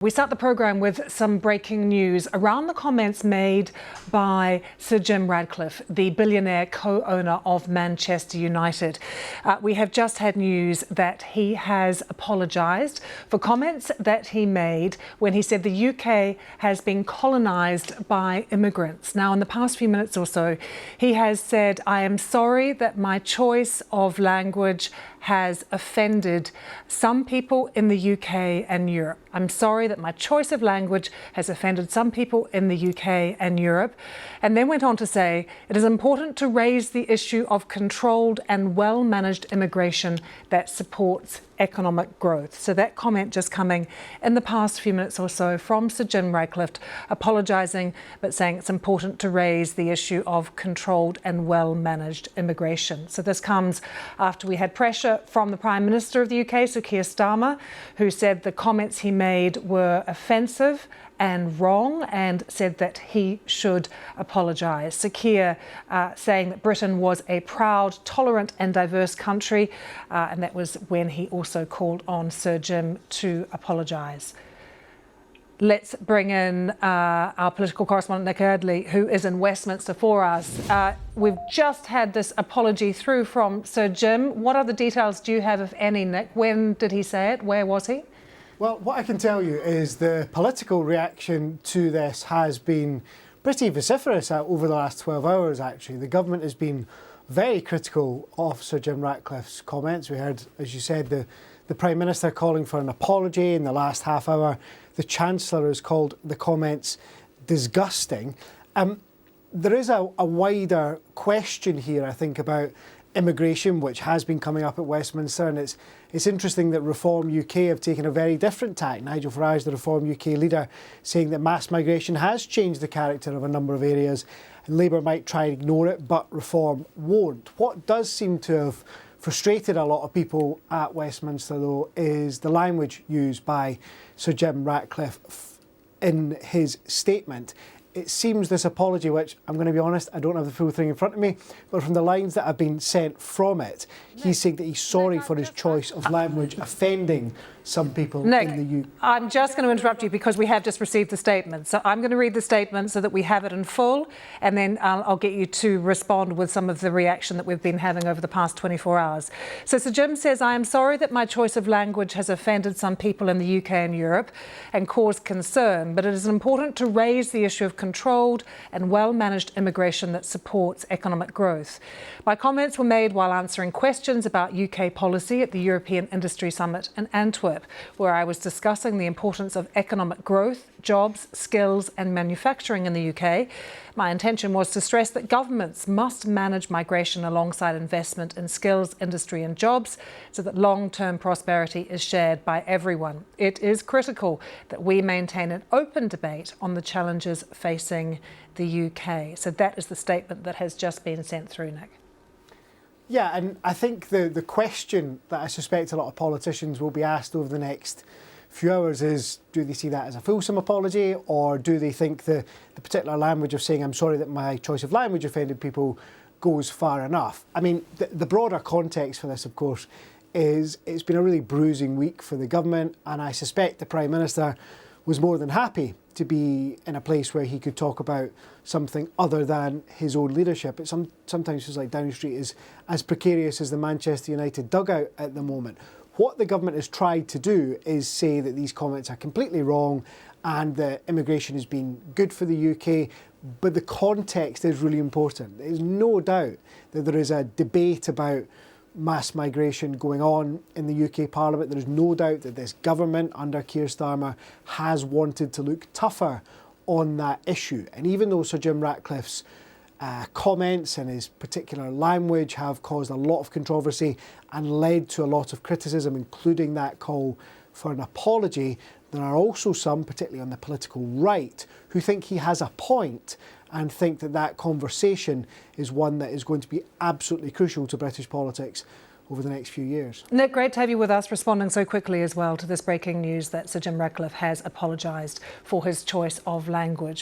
We start the programme with some breaking news around the comments made by Sir Jim Ratcliffe, the billionaire co-owner of Manchester United. We have just had news that he has apologised for comments that he made when he said the UK has been colonised by immigrants. Now, in the past few minutes or so, he has said, "I am sorry that my choice of language has offended some people in the UK and Europe. I'm sorry that my choice of language has offended some people in the UK and Europe." And then went on to say, "It is important to raise the issue of controlled and well-managed immigration that supports economic growth." So that comment just coming in the past few minutes or so from Sir Jim Ratcliffe, apologising but saying it's important to raise the issue of controlled and well-managed immigration. So this comes after we had pressure from the Prime Minister of the UK, Sir Keir Starmer, who said the comments he made were offensive and wrong and said that he should apologise. Sir Keir saying that Britain was a proud, tolerant and diverse country, and that was when he also called on Sir Jim to apologise. Let's bring in our political correspondent, Nick Eardley, who is in Westminster for us. We've just had this apology through from Sir Jim. What other details do you have, if any, Nick? When did he say it? Where was he? Well, what I can tell you is the political reaction to this has been pretty vociferous over the last 12 hours, actually. The government has been very critical of Sir Jim Ratcliffe's comments. We heard, as you said, the Prime Minister calling for an apology in the last half hour. The Chancellor has called the comments disgusting. There is a wider question here, I think, about immigration, which has been coming up at Westminster, and it's interesting that Reform UK have taken a very different tack. Nigel Farage, the Reform UK leader, saying that mass migration has changed the character of a number of areas, and Labour might try and ignore it, but Reform won't. What does seem to have frustrated a lot of people at Westminster, though, is the language used by Sir Jim Ratcliffe in his statement. It seems this apology, which I'm going to be honest, I don't have the full thing in front of me, but from the lines that have been sent from it, he's saying that he's sorry for his choice of language offending some people in the UK. I'm just going to interrupt you because we have just received the statement. So I'm going to read the statement so that we have it in full, and then I'll get you to respond with some of the reaction that we've been having over the past 24 hours. So Sir Jim says, "I am sorry that my choice of language has offended some people in the UK and Europe and caused concern, but it is important to raise the issue of controlled and well-managed immigration that supports economic growth. My comments were made while answering questions about UK policy at the European Industry Summit in Antwerp, where I was discussing the importance of economic growth, jobs, skills and manufacturing in the UK. My intention was to stress that governments must manage migration alongside investment in skills, industry and jobs so that long-term prosperity is shared by everyone. It is critical that we maintain an open debate on the challenges facing the UK." So that is the statement that has just been sent through, Nick. Yeah, and I think the question that I suspect a lot of politicians will be asked over the next few hours is, do they see that as a fulsome apology, or do they think the particular language of saying, "I'm sorry that my choice of language offended people," goes far enough? I mean, the broader context for this, of course, is it's been a really bruising week for the government, and I suspect the Prime Minister was more than happy to be in a place where he could talk about something other than his own leadership. It sometimes feels like Downing Street is as precarious as the Manchester United dugout at the moment. What the government has tried to do is say that these comments are completely wrong and that immigration has been good for the UK, but the context is really important. There's no doubt that there is a debate about mass migration going on in the UK Parliament. There is no doubt that this government under Keir Starmer has wanted to look tougher on that issue. And even though Sir Jim Ratcliffe's comments and his particular language have caused a lot of controversy and led to a lot of criticism, including that call for an apology, there are also some, particularly on the political right, who think he has a point and think that that conversation is one that is going to be absolutely crucial to British politics over the next few years. Nick, great to have you with us, responding so quickly as well to this breaking news that Sir Jim Ratcliffe has apologised for his choice of language.